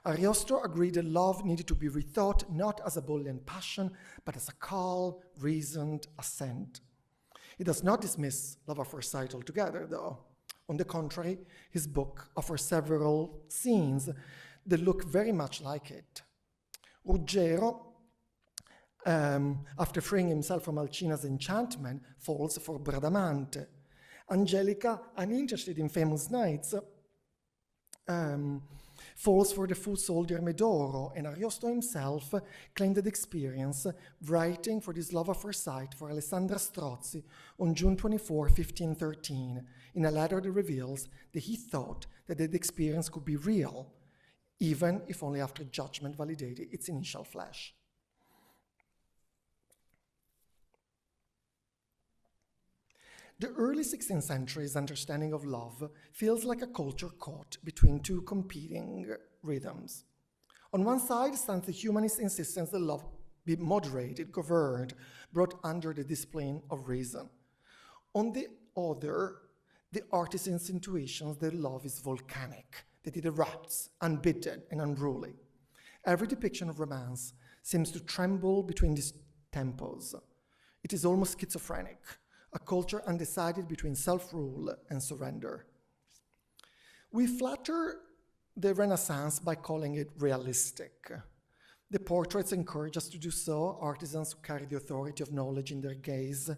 Ariosto agreed that love needed to be rethought not as a buoyant passion, but as a calm, reasoned assent. He does not dismiss love at first sight altogether, though. On the contrary, his book offers several scenes that look very much like it. Ruggero, after freeing himself from Alcina's enchantment, falls for Bradamante. Angelica, uninterested in famous knights, falls for the foot soldier Medoro, and Ariosto himself claimed that experience writing for this love at first sight for Alessandra Strozzi on June 24, 1513, in a letter that reveals that he thought that the experience could be real, even if only after judgment validated its initial flash. The early 16th century's understanding of love feels like a culture caught between two competing rhythms. On one side stands the humanist insistence that love be moderated, governed, brought under the discipline of reason. On the other, the artisan's intuitions that love is volcanic, that it erupts, unbidden and unruly. Every depiction of romance seems to tremble between these tempos. It is almost schizophrenic, a culture undecided between self-rule and surrender. We flatter the Renaissance by calling it realistic. The portraits encourage us to do so, artisans who carry the authority of knowledge in their gaze,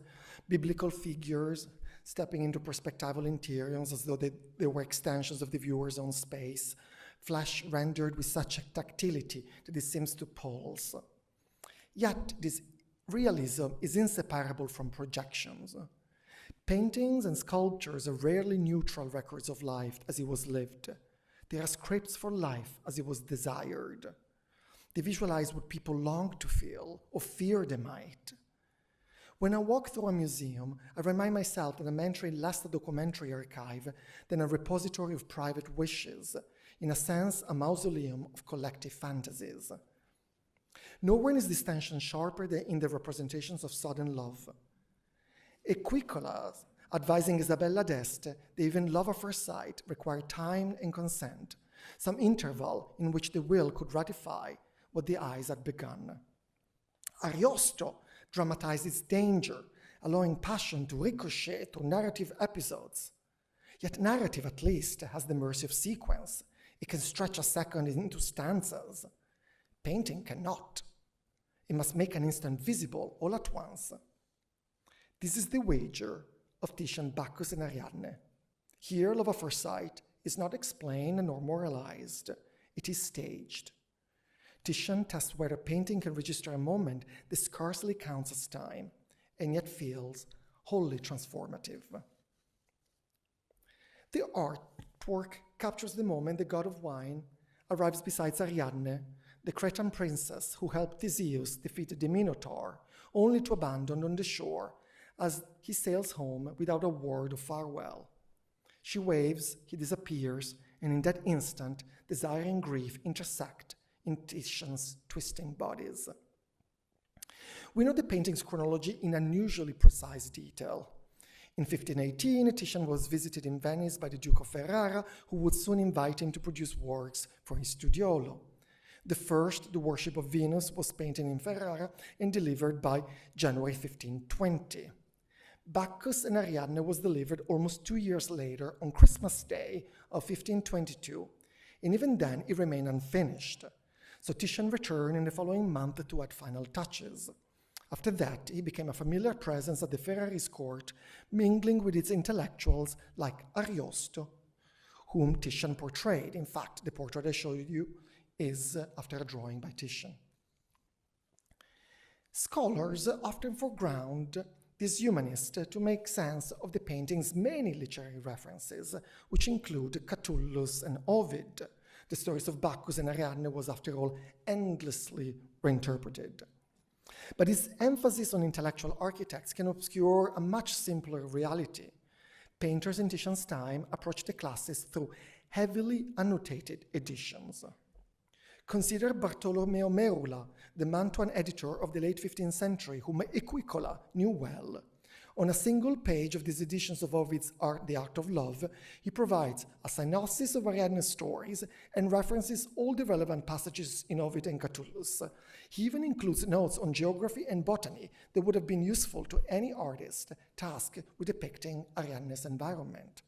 biblical figures stepping into perspectival interiors as though they were extensions of the viewer's own space, flesh rendered with such a tactility that it seems to pulse. Yet this realism is inseparable from projections. Paintings and sculptures are rarely neutral records of life as it was lived. They are scripts for life as it was desired. They visualize what people long to feel or fear they might. When I walk through a museum, I remind myself that I'm entering less a documentary archive than a repository of private wishes, in a sense, a mausoleum of collective fantasies. Nowhere is this tension sharper than in the representations of sudden love. Equicola, advising Isabella d'Este, that even love at first sight required time and consent, some interval in which the will could ratify what the eyes had begun. Ariosto dramatized its danger, allowing passion to ricochet through narrative episodes. Yet narrative, at least, has the mercy of sequence. It can stretch a second into stanzas. Painting cannot. It must make an instant visible all at once. This is the wager of Titian, Bacchus, and Ariadne. Here, love at first sight is not explained nor moralized. It is staged. Titian tests whether painting can register a moment that scarcely counts as time, and yet feels wholly transformative. The artwork captures the moment the god of wine arrives beside Ariadne, the Cretan princess who helped Theseus defeat the Minotaur, only to abandon on the shore as he sails home without a word of farewell. She waves, he disappears, and in that instant, desire and grief intersect in Titian's twisting bodies. We know the painting's chronology in unusually precise detail. In 1518, Titian was visited in Venice by the Duke of Ferrara, who would soon invite him to produce works for his studiolo. The first, The Worship of Venus, was painted in Ferrara and delivered by January 1520. Bacchus and Ariadne was delivered almost 2 years later on Christmas Day of 1522, and even then it remained unfinished. So Titian returned in the following month to add final touches. After that, he became a familiar presence at the Ferraris court, mingling with its intellectuals like Ariosto, whom Titian portrayed. In fact, the portrait I showed you is after a drawing by Titian. Scholars often foreground this humanist to make sense of the painting's many literary references, which include Catullus and Ovid. The stories of Bacchus and Ariadne was, after all, endlessly reinterpreted. But his emphasis on intellectual architects can obscure a much simpler reality. Painters in Titian's time approached the classics through heavily annotated editions. Consider Bartolomeo Merula, the Mantuan editor of the late 15th century, whom Equicola knew well. On a single page of these editions of Ovid's The Art of Love, he provides a synopsis of Ariadne's stories and references all the relevant passages in Ovid and Catullus. He even includes notes on geography and botany that would have been useful to any artist tasked with depicting Ariadne's environment.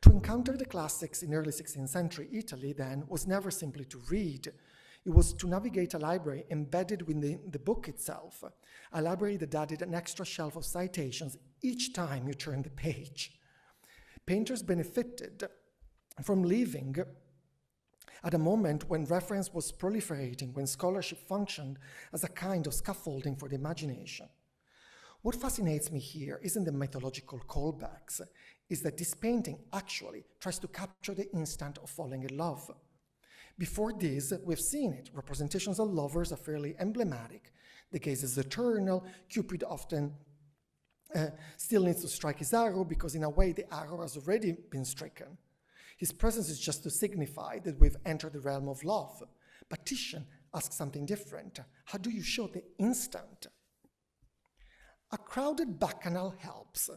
To encounter the classics in early 16th century Italy, then, was never simply to read. It was to navigate a library embedded within the book itself, a library that added an extra shelf of citations each time you turned the page. Painters benefited from living at a moment when reference was proliferating, when scholarship functioned as a kind of scaffolding for the imagination. What fascinates me here isn't the mythological callbacks, is that this painting actually tries to capture the instant of falling in love. Before this, we've seen it. Representations of lovers are fairly emblematic. The gaze is eternal, Cupid often still needs to strike his arrow because in a way the arrow has already been stricken. His presence is just to signify that we've entered the realm of love. But Titian asks something different. How do you show the instant? A crowded bacchanal helps.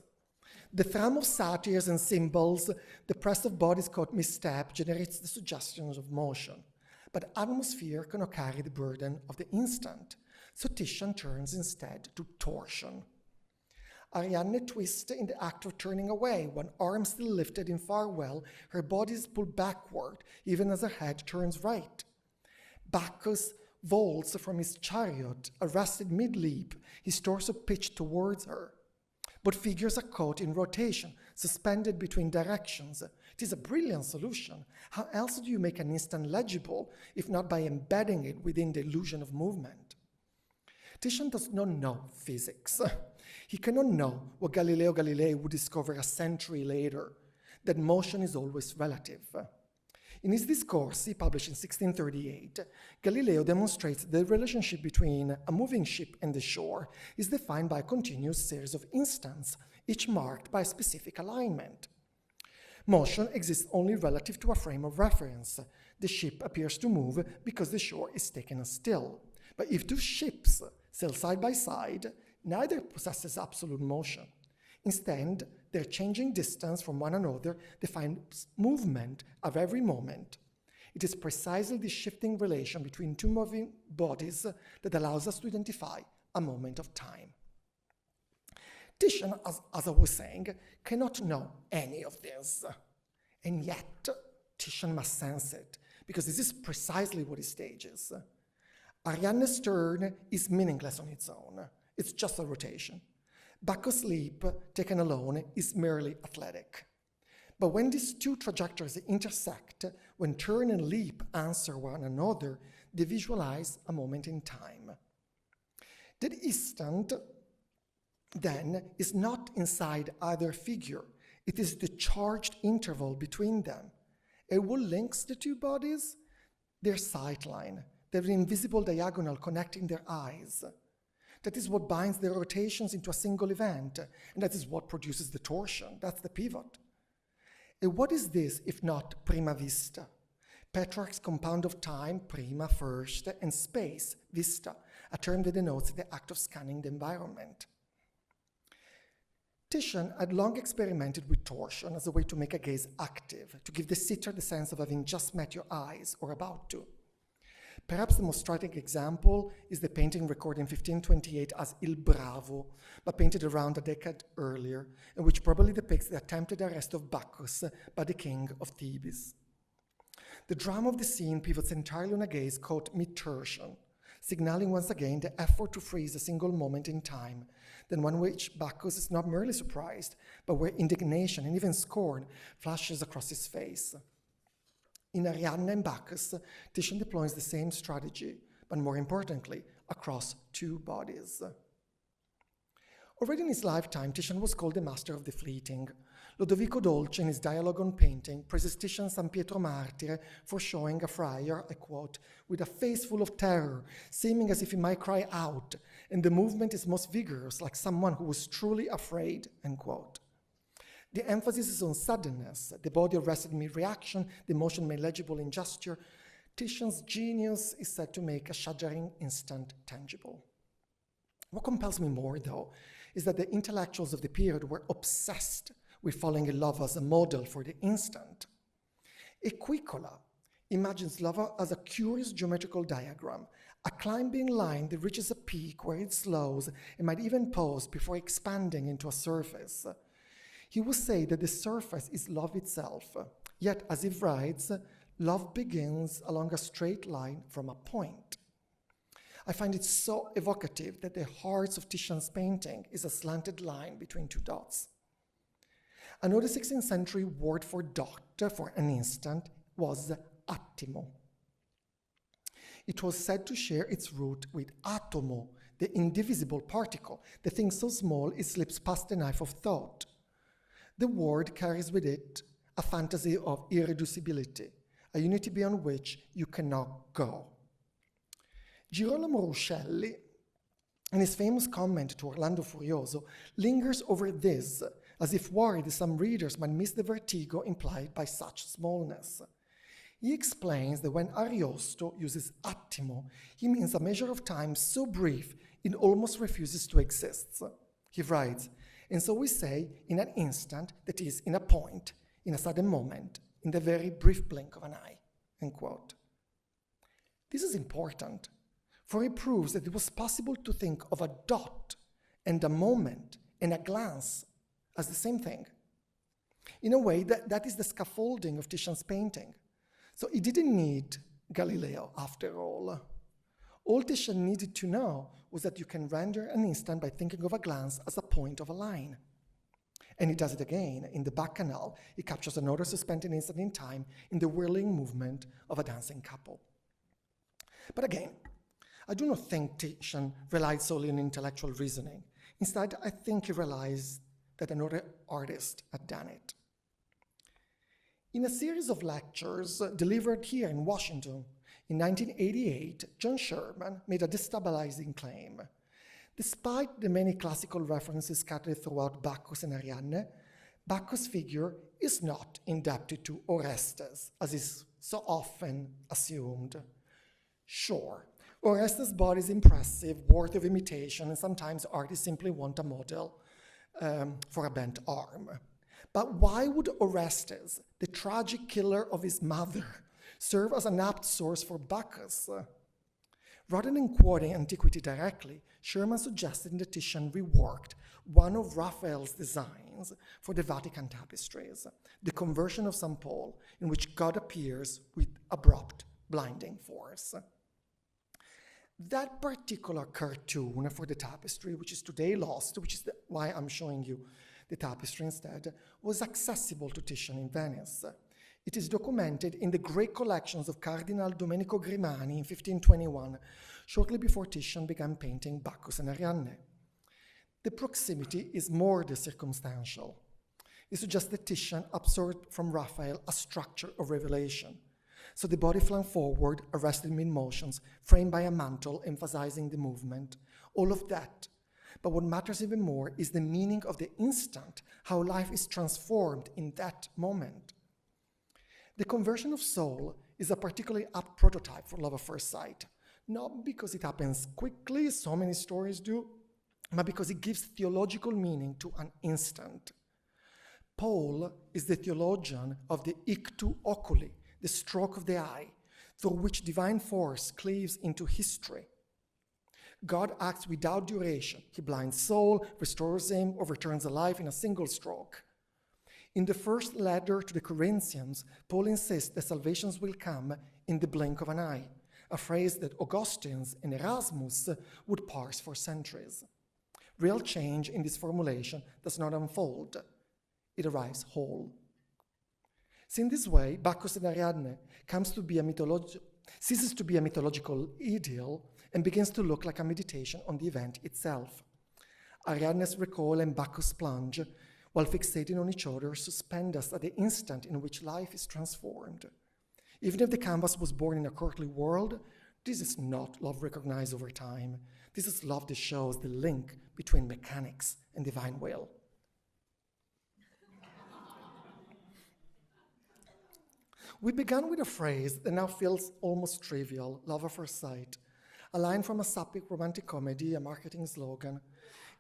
The thrum of satyrs and cymbals, the press of bodies caught misstep generates the suggestions of motion. But atmosphere cannot carry the burden of the instant, so Titian turns instead to torsion. Ariadne twists in the act of turning away, one arm still lifted in farewell, her body is pulled backward, even as her head turns right. Bacchus vaults from his chariot, arrested mid-leap, his torso pitched towards her. But figures are caught in rotation, suspended between directions. It is a brilliant solution. How else do you make an instant legible, if not by embedding it within the illusion of movement? Titian does not know physics. He cannot know what Galileo Galilei would discover a century later, that motion is always relative. In his Discorsi, published in 1638, Galileo demonstrates the relationship between a moving ship and the shore is defined by a continuous series of instants, each marked by a specific alignment. Motion exists only relative to a frame of reference. The ship appears to move because the shore is taken as still. But if two ships sail side by side, neither possesses absolute motion. Instead, their changing distance from one another defines movement of every moment. It is precisely this shifting relation between two moving bodies that allows us to identify a moment of time. Titian, as I was saying, cannot know any of this. And yet, Titian must sense it, because this is precisely what he stages. Ariadne's turn is meaningless on its own. It's just a rotation. Bacchus' leap, taken alone, is merely athletic. But when these two trajectories intersect, when turn and leap answer one another, they visualize a moment in time. That instant, then, is not inside either figure. It is the charged interval between them. And what links the two bodies? Their sightline, their invisible diagonal connecting their eyes. That is what binds their rotations into a single event, and that is what produces the torsion. That's the pivot. And what is this if not prima vista? Petrarch's compound of time, prima, first, and space, vista, a term that denotes the act of scanning the environment. Titian had long experimented with torsion as a way to make a gaze active, to give the sitter the sense of having just met your eyes or about to. Perhaps the most striking example is the painting recorded in 1528 as Il Bravo, but painted around a decade earlier, and which probably depicts the attempted arrest of Bacchus by the king of Thebes. The drama of the scene pivots entirely on a gaze caught mid-torsion, signaling once again the effort to freeze a single moment in time, than one which Bacchus is not merely surprised, but where indignation and even scorn flashes across his face. In Ariadne and Bacchus, Titian deploys the same strategy, but more importantly, across two bodies. Already in his lifetime, Titian was called the master of the fleeting. Lodovico Dolce, in his dialogue on painting, praises Titian's San Pietro Martire for showing a friar, I quote, with a face full of terror, seeming as if he might cry out, and the movement is most vigorous, like someone who was truly afraid, end quote. The emphasis is on suddenness, the body arrested mid-reaction, the motion made legible in gesture. Titian's genius is said to make a shuddering instant tangible. What compels me more, though, is that the intellectuals of the period were obsessed with falling in love as a model for the instant. Equicola imagines love as a curious geometrical diagram, a climbing line that reaches a peak where it slows and might even pause before expanding into a surface. He will say that the surface is love itself, yet as he writes, love begins along a straight line from a point. I find it so evocative that the heart of Titian's painting is a slanted line between two dots. Another 16th century word for dot, for an instant, was attimo. It was said to share its root with atomo, the indivisible particle, the thing so small it slips past the knife of thought. The word carries with it a fantasy of irreducibility, a unity beyond which you cannot go. Girolamo Ruscelli And his famous comment to Orlando Furioso lingers over this, as if worried that some readers might miss the vertigo implied by such smallness. He explains that when Ariosto uses attimo, he means a measure of time so brief it almost refuses to exist. He writes, and so we say in an instant, that is, in a point, in a sudden moment, in the very brief blink of an eye, end quote. This is important, for it proves that it was possible to think of a dot and a moment and a glance as the same thing. In a way, that is the scaffolding of Titian's painting. So he didn't need Galileo, after all. All Titian needed to know was that you can render an instant by thinking of a glance as a point of a line. And he does it again. In the Bacchanal, he captures an order suspended an instant in time in the whirling movement of a dancing couple. But again, I do not think Titian relied solely on intellectual reasoning. Instead, I think he realized that another artist had done it. In a series of lectures delivered here in Washington in 1988, John Sherman made a destabilizing claim. Despite the many classical references scattered throughout Bacchus and Ariadne, Bacchus' figure is not indebted to Orestes, as is so often assumed. Sure, Orestes' body is impressive, worthy of imitation, and sometimes artists simply want a model for a bent arm. But why would Orestes, the tragic killer of his mother, serve as an apt source for Bacchus? Rather than quoting antiquity directly, Sherman suggested that Titian reworked one of Raphael's designs for the Vatican tapestries, the Conversion of St. Paul, in which God appears with abrupt, blinding force. That particular cartoon for the tapestry, which is today lost, which is why I'm showing you the tapestry instead, was accessible to Titian in Venice. It is documented in the great collections of Cardinal Domenico Grimani in 1521, shortly before Titian began painting Bacchus and Ariadne. The proximity is more than circumstantial. It suggests that Titian absorbed from Raphael a structure of revelation. So the body flung forward, arrested mid-motions, framed by a mantle emphasizing the movement. All of that. But what matters even more is the meaning of the instant, how life is transformed in that moment. The conversion of soul is a particularly apt prototype for love at first sight, not because it happens quickly, so many stories do, but because it gives theological meaning to an instant. Paul is the theologian of the ictu oculi, the stroke of the eye, through which divine force cleaves into history. God acts without duration. He blinds soul, restores him, overturns a life in a single stroke. In the first letter to the Corinthians, Paul insists that salvation will come in the blink of an eye, a phrase that Augustines and Erasmus would parse for centuries. Real change in this formulation does not unfold. It arrives whole. So in this way, Bacchus and Ariadne ceases to be a mythological ideal and begins to look like a meditation on the event itself. Ariadne's recoil and Bacchus' plunge, while fixating on each other, suspend us at the instant in which life is transformed. Even if the canvas was born in a courtly world, this is not love recognized over time. This is love that shows the link between mechanics and divine will. We began with a phrase that now feels almost trivial, love at first sight, a line from a sapphic romantic comedy, a marketing slogan.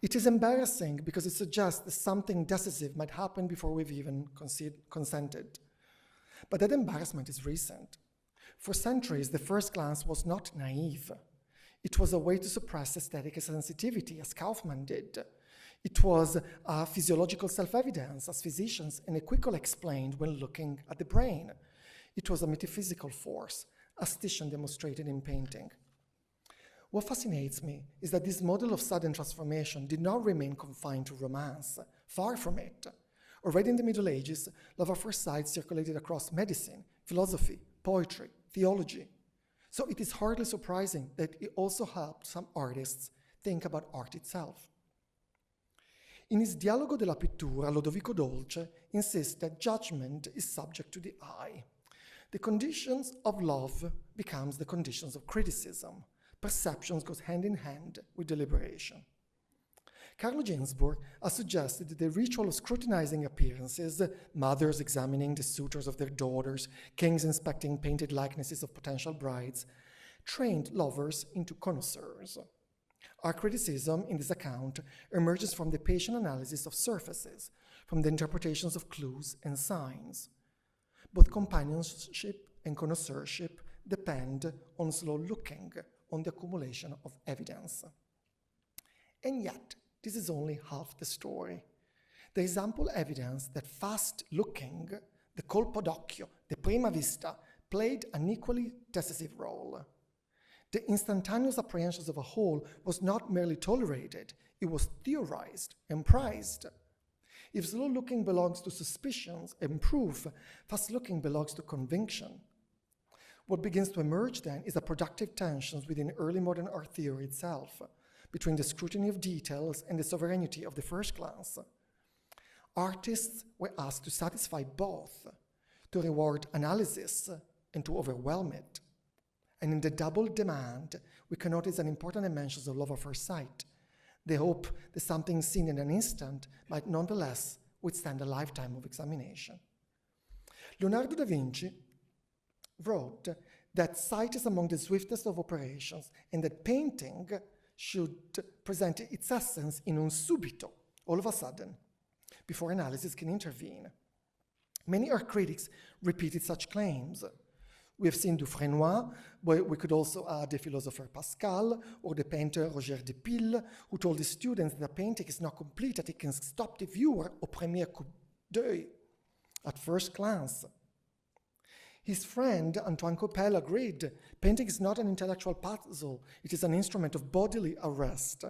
It is embarrassing because it suggests that something decisive might happen before we've even consented. But that embarrassment is recent. For centuries, the first glance was not naive. It was a way to suppress aesthetic sensitivity, as Kaufman did. It was a physiological self-evidence, as physicians and Equicola explained when looking at the brain. It was a metaphysical force, as Titian demonstrated in painting. What fascinates me is that this model of sudden transformation did not remain confined to romance. Far from it. Already in the Middle Ages, love at first sight circulated across medicine, philosophy, poetry, theology. So it is hardly surprising that it also helped some artists think about art itself. In his Dialogo della pittura, Lodovico Dolce insists that judgment is subject to the eye. The conditions of love becomes the conditions of criticism. perceptions goes hand in hand with deliberation. Carlo Ginzburg has suggested that the ritual of scrutinizing appearances, mothers examining the suitors of their daughters, kings inspecting painted likenesses of potential brides, trained lovers into connoisseurs. Our criticism in this account emerges from the patient analysis of surfaces, from the interpretations of clues and signs. Both companionship and connoisseurship depend on slow looking, on the accumulation of evidence. And yet, this is only half the story. There is ample evidence that fast looking, the colpo d'occhio, the prima vista, played an equally decisive role. The instantaneous apprehensions of a whole was not merely tolerated, it was theorized and prized. If slow looking belongs to suspicions and proof, fast looking belongs to conviction. What begins to emerge then is a productive tensions within early modern art theory itself, between the scrutiny of details and the sovereignty of the first glance. Artists were asked to satisfy both, to reward analysis and to overwhelm it. And in the double demand, we can notice an important dimension of love at first sight, the hope that something seen in an instant might nonetheless withstand a lifetime of examination. Leonardo da Vinci wrote that sight is among the swiftest of operations and that painting should present its essence in un subito, all of a sudden, before analysis can intervene. Many art critics repeated such claims. We have seen Dufresnoy, but we could also add the philosopher Pascal or the painter Roger de Pille, who told his students that a painting is not complete, that it can stop the viewer au premier coup d'œil, at first glance. His friend Antoine Coppel agreed, painting is not an intellectual puzzle, it is an instrument of bodily arrest.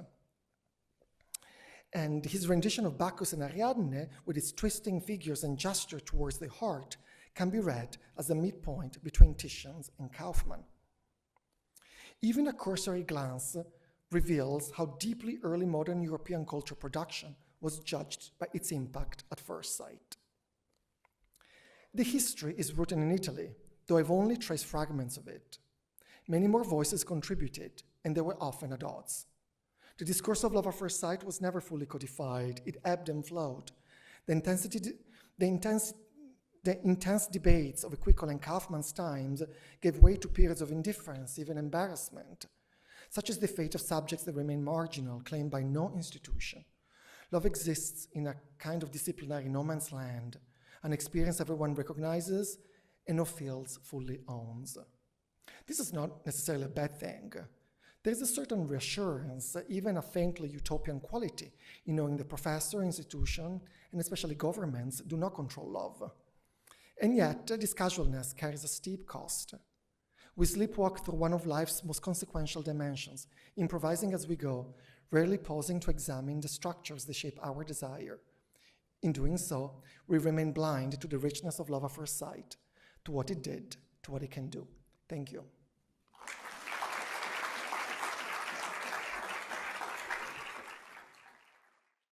And his rendition of Bacchus and Ariadne, with its twisting figures and gesture towards the heart, can be read as a midpoint between Titian and Kaufmann. Even a cursory glance reveals how deeply early modern European culture production was judged by its impact at first sight. The history is written in Italy, though I've only traced fragments of it. Many more voices contributed, and they were often at odds. The discourse of love at first sight was never fully codified, it ebbed and flowed. The intense debates of Equical and Kaufmann's times gave way to periods of indifference, even embarrassment, such as the fate of subjects that remain marginal, claimed by no institution. Love exists in a kind of disciplinary no man's land, an experience everyone recognizes and no fields fully owns. This is not necessarily a bad thing. There is a certain reassurance, even a faintly utopian quality, in knowing the professor, institution, and especially governments do not control love. And yet, this casualness carries a steep cost. We sleepwalk through one of life's most consequential dimensions, improvising as we go, rarely pausing to examine the structures that shape our desire. In doing so, we remain blind to the richness of love at first sight, to what it did, to what it can do. Thank you.